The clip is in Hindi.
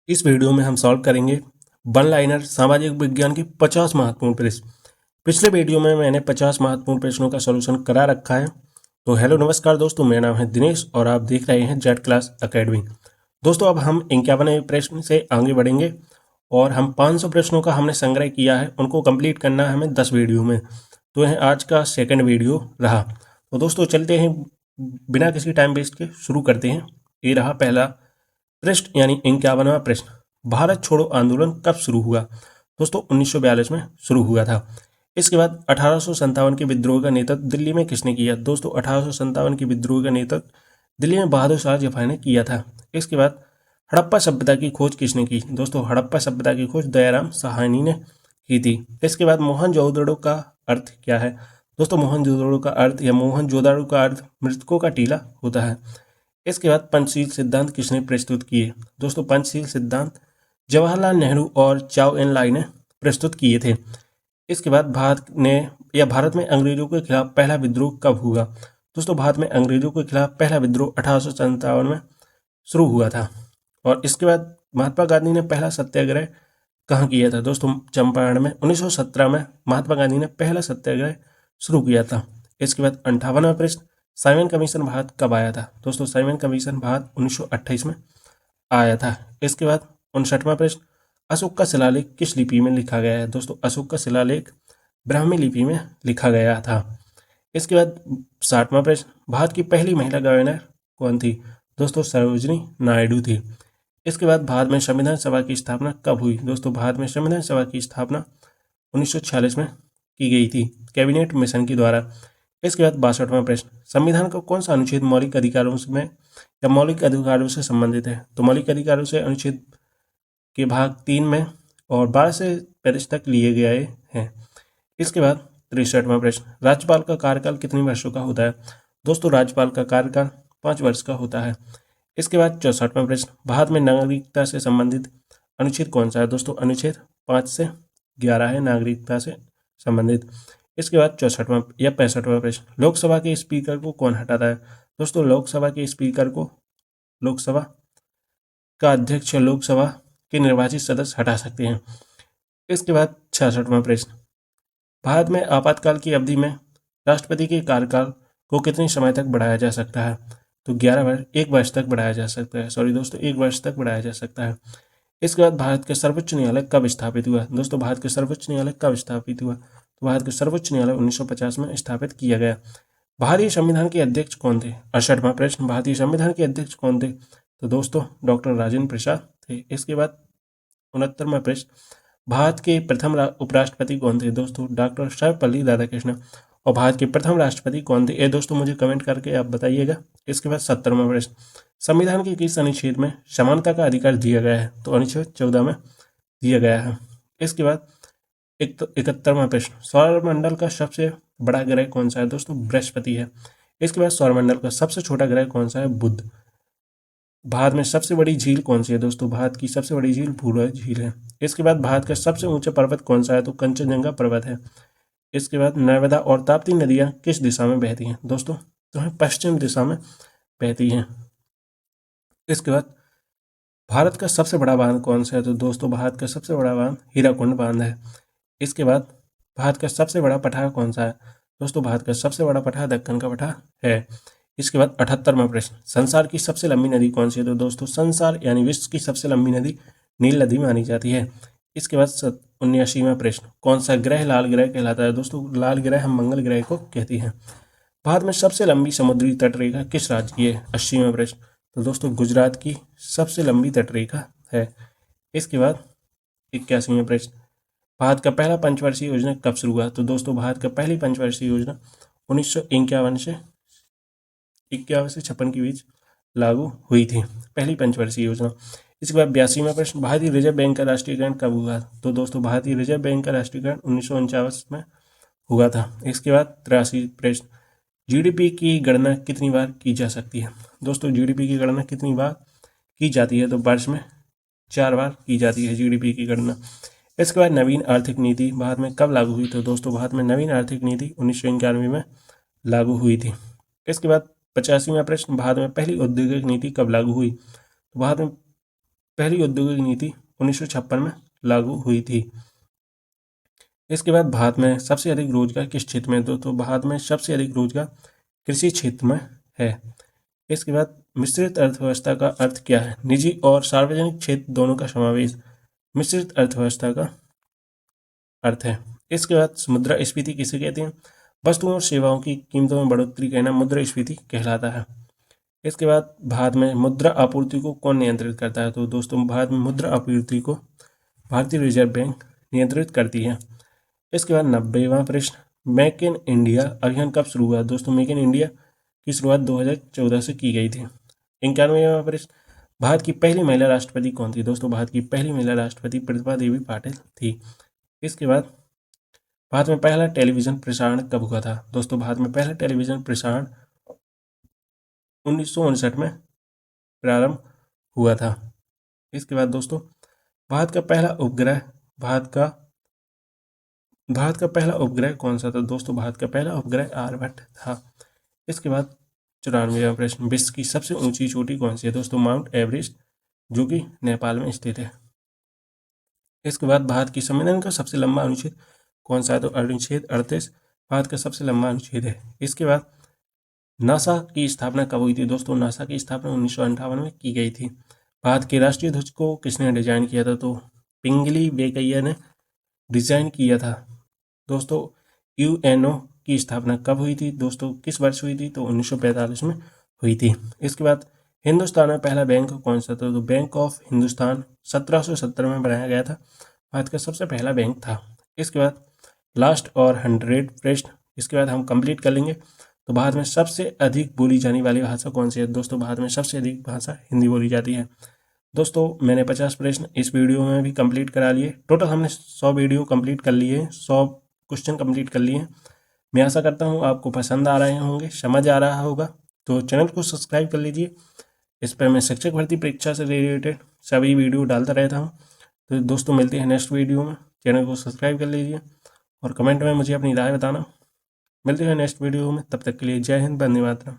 इस वीडियो में हम सॉल्व करेंगे वन लाइनर सामाजिक विज्ञान की 50 महत्वपूर्ण प्रश्न। पिछले वीडियो में मैंने 50 महत्वपूर्ण प्रश्नों का सॉल्यूशन करा रखा है। तो हेलो नमस्कार दोस्तों, मेरा नाम है दिनेश और आप देख रहे हैं जेड क्लास एकेडमी। दोस्तों अब हम 51वें प्रश्न से आगे बढ़ेंगे और हम 500 प्रश्नों का हमने संग्रह किया है, उनको कंप्लीट करना है हमें 10 वीडियो में। तो यह आज का सेकंड वीडियो रहा। तो दोस्तों चलते हैं, बिना किसी टाइम वेस्ट के शुरू करते हैं। ये रहा पहला प्रश्न यानी 51वां प्रश्न। भारत छोड़ो आंदोलन कब शुरू हुआ? दोस्तों 1942 में शुरू हुआ था। इसके बाद 1857 के विद्रोह का नेतृत्व दिल्ली में किसने किया? दोस्तों 1857 के विद्रोह का नेतृत्व दिल्ली में बहादुर शाह जफर ने किया था। इसके बाद हड़प्पा सभ्यता की खोज किसने की? दोस्तों हड़प्पा सभ्यता की खोज दयाराम साहनी ने की थी। इसके बाद मोहनजोदड़ो का अर्थ क्या है? दोस्तों मोहनजोदड़ो का अर्थ या मोहनजोदड़ो का अर्थ मृतकों का टीला होता है। इसके बाद पंचशील सिद्धांत किसने प्रस्तुत किए? दोस्तों पंचशील सिद्धांत जवाहरलाल नेहरू और चाउ एन लाई ने प्रस्तुत किए थे। इसके बाद भारत में अंग्रेजों के खिलाफ पहला विद्रोह कब हुआ? दोस्तों भारत में अंग्रेजों के खिलाफ पहला विद्रोह 1857 में शुरू हुआ था। और इसके बाद महात्मा गांधी ने पहला सत्याग्रह कहाँ किया था? दोस्तों चंपारण में 1917 में महात्मा गांधी ने पहला सत्याग्रह शुरू किया था। इसके बाद 58वां प्रश्न, साइमन कमीशन भारत कब आया था? दोस्तों साइमन कमीशन भारत 1928 में आया था। इसके बाद 59वां प्रश्न, अशोक का शिलालेख किस लिपि में लिखा गया है? दोस्तों अशोक का शिलालेख ब्राह्मी लिपि में लिखा गया था। इसके बाद 60वां प्रश्न, भारत की पहली महिला गवर्नर कौन थी? दोस्तों सरोजनी नायडू थी। इसके बाद भारत में संविधान सभा की स्थापना कब हुई? दोस्तों भारत में संविधान सभा की स्थापना 1946 में की गई थी कैबिनेट मिशन के द्वारा। इसके बाद 62वां प्रश्न, संविधान का कौन सा अनुच्छेद मौलिक अधिकारों में या मौलिक अधिकारों से संबंधित है? तो मौलिक अधिकारों से अनुच्छेद के भाग 3 में और 12 से 35 तक लिए गए हैं। इसके बाद 63वां प्रश्न, राज्यपाल का कार्यकाल कितने वर्षों का होता है? दोस्तों राज्यपाल का कार्यकाल 5 वर्ष का होता है। इसके बाद 64वां प्रश्न, भारत में नागरिकता से संबंधित अनुच्छेद कौन सा है? दोस्तों अनुच्छेद 5 से 11 है नागरिकता से संबंधित। इसके बाद 64वां या 65वां प्रश्न, लोकसभा के स्पीकर को कौन हटाता है? दोस्तों लोकसभा के स्पीकर को लोकसभा का अध्यक्ष या लोकसभा के निर्वाचित सदस्य हटा सकते हैं। इसके बाद 66वां प्रश्न, भारत में आपातकाल की अवधि में राष्ट्रपति के कार्यकाल को कितने समय तक बढ़ाया जा सकता है? तो 1 वर्ष तक बढ़ाया जा सकता है। सॉरी दोस्तों 1 वर्ष तक बढ़ाया जा सकता है। इसके बाद भारत का सर्वोच्च न्यायालय कब स्थापित हुआ? दोस्तों भारत का सर्वोच्च न्यायालय कब स्थापित हुआ? तो भारत का सर्वोच्च न्यायालय 1950 में स्थापित किया गया। भारतीय संविधान के अध्यक्ष कौन थे? 68वां प्रश्न, भारतीय संविधान के अध्यक्ष कौन थे? तो दोस्तों डॉक्टर राजेंद्र प्रसाद थे। इसके बाद 69वां प्रश्न, भारत के प्रथम उपराष्ट्रपति कौन थे? दोस्तों डॉक्टर सर्वपल्ली राधाकृष्णन। और भारत के प्रथम राष्ट्रपति कौन थे? ये दोस्तों मुझे कमेंट करके आप बताइएगा। इसके बाद 70वां प्रश्न, संविधान के किस अनुच्छेद में समानता का अधिकार दिया गया है? तो अनुच्छेद 14 में दिया गया है। इसके बाद 71वां प्रश्न, सौरमंडल का सबसे बड़ा ग्रह कौन सा है? दोस्तों बृहस्पति है। इसके बाद सौरमंडल का सबसे छोटा ग्रह कौन सा है? बुध। भारत में सबसे बड़ी झील कौन सी है? दोस्तों भारत की सबसे बड़ी झील भूरा झील है। इसके बाद भारत का सबसे ऊंचा पर्वत कौन सा है? तो कंचनजंगा पर्वत है। इसके बाद नर्मदा और ताप्ती नदियां किस दिशा में बहती हैं? दोस्तों तो पश्चिम दिशा में बहती हैं। इसके बाद भारत का सबसे बड़ा बांध कौन सा है? तो दोस्तों भारत का सबसे बड़ा बांध हीराकुंड बांध है। इसके बाद भारत का सबसे बड़ा पठार कौन सा है? दोस्तों भारत का सबसे बड़ा पठार दक्कन का पठार है। इसके बाद 78वां प्रश्न, संसार की सबसे लंबी नदी कौन सी है? तो दोस्तों संसार यानी विश्व की सबसे लंबी नदी नील नदी मानी जाती है। इसके बाद 79वां प्रश्न, कौन सा ग्रह लाल ग्रह कहलाता है? दोस्तों लाल ग्रह हम मंगल ग्रह को कहते हैं। भारत में सबसे लंबी समुद्री तटरेखा किस राज्य की है? 80वां प्रश्न, तो दोस्तों गुजरात की सबसे लंबी तटरेखा है। इसके बाद 81वां प्रश्न, भारत का पहला पंचवर्षीय योजना कब शुरू हुआ? तो दोस्तों भारत का पहली पंचवर्षीय योजना 1951 से 56 के बीच लागू हुई थी, पहली पंचवर्षीय योजना। इसके बाद 82वां प्रश्न, भारतीय रिजर्व बैंक का राष्ट्रीयकरण कब हुआ? तो दोस्तों भारतीय रिजर्व बैंक का राष्ट्रीयकरण 1949 में हुआ था। इसके बाद 83 प्रश्न, जीडीपी की गणना कितनी बार की जा सकती है? दोस्तों जीडीपी की गणना कितनी बार की जाती है? तो वर्ष में 4 बार की जाती है जीडीपी की गणना। इसके बाद नवीन आर्थिक नीति भारत में कब लागू हुई? तो दोस्तों भारत में नवीन आर्थिक नीति 1991 में लागू हुई थी। इसके बाद 85वां प्रश्न, भारत में पहली औद्योगिक नीति कब लागू हुई? तो भारत में पहली औद्योगिक नीति 1956 में लागू हुई थी। इसके बाद भारत में सबसे अधिक रोजगार किस क्षेत्र में? दोस्तों भारत में सबसे अधिक रोजगार कृषि क्षेत्र में है। इसके बाद मिश्रित अर्थव्यवस्था का अर्थ क्या है? निजी और सार्वजनिक क्षेत्र दोनों का समावेश मिश्रित अर्थव्यवस्था का अर्थ है। इसके बाद मुद्रास्फीति किसे कहते हैं? वस्तुओं और सेवाओं की कीमतों में बढ़ोतरी कहना मुद्रास्फीति कहलाता है। इसके बाद भारत में मुद्रा आपूर्ति को कौन नियंत्रित करता है? तो दोस्तों भारत में मुद्रा आपूर्ति को भारतीय रिजर्व बैंक नियंत्रित करती है। इसके बाद 90वां प्रश्न, मेक इन इंडिया अभियान कब शुरू हुआ? दोस्तों मेक इन इंडिया की शुरुआत 2014 से की गई थी। 91वां प्रश्न, भारत की पहली महिला राष्ट्रपति कौन थी? दोस्तों भारत की पहली महिला राष्ट्रपति प्रतिभा देवी पाटिल थी। इसके बाद भारत में पहला टेलीविजन प्रसारण कब हुआ था? दोस्तों भारत में पहला टेलीविजन प्रसारण 1959 में प्रारंभ हुआ था। इसके बाद दोस्तों भारत का पहला उपग्रह कौन सा था? दोस्तों भारत का पहला उपग्रह आर्यभट्ट था। इसके बाद 94वां प्रश्न, विश्व की सबसे ऊंची चोटी कौन सी है? दोस्तों माउंट एवरेस्ट, जो कि नेपाल में स्थित है। इसके बाद भारत की संविधान का सबसे लंबा अनुच्छेद कौन सा है? तो अनुच्छेद 38 भारत का सबसे लंबा अनुच्छेद है। इसके बाद नासा की स्थापना कब हुई थी? दोस्तों नासा की स्थापना 1958 में की गई थी। भारत के राष्ट्रीय ध्वज को किसने डिजाइन किया था? तो पिंगली वेंकैया ने डिजाइन किया था। दोस्तों यूएनओ की स्थापना कब हुई थी? दोस्तों किस वर्ष हुई थी? तो 1945 में हुई थी। इसके बाद हिंदुस्तान में पहला बैंक कौन सा था? तो बैंक ऑफ हिंदुस्तान 1770 में बनाया गया था, भारत का सबसे पहला बैंक था। इसके बाद लास्ट और 100 प्रश्न इसके बाद हम कंप्लीट कर लेंगे। तो भारत में सबसे अधिक बोली जाने वाली भाषा कौन सी है? दोस्तों भारत में सबसे अधिक भाषा हिंदी बोली जाती है। दोस्तों मैंने 50 प्रश्न इस वीडियो में भी कंप्लीट करा लिए। टोटल हमने 100 वीडियो कंप्लीट कर लिए हैं, 100 क्वेश्चन कंप्लीट कर लिए हैं। मैं आशा करता हूँ आपको पसंद आ रहे होंगे, समझ आ रहा होगा। तो चैनल को सब्सक्राइब कर लीजिए। इस पर मैं शिक्षक भर्ती परीक्षा से रिलेटेड सभी वीडियो डालता रहता हूँ। तो दोस्तों मिलते हैं नेक्स्ट वीडियो में। चैनल को सब्सक्राइब कर लीजिए और कमेंट में मुझे अपनी राय बताना। मिलते हैं नेक्स्ट वीडियो में, तब तक के लिए जय हिंद, वंदे मातरम।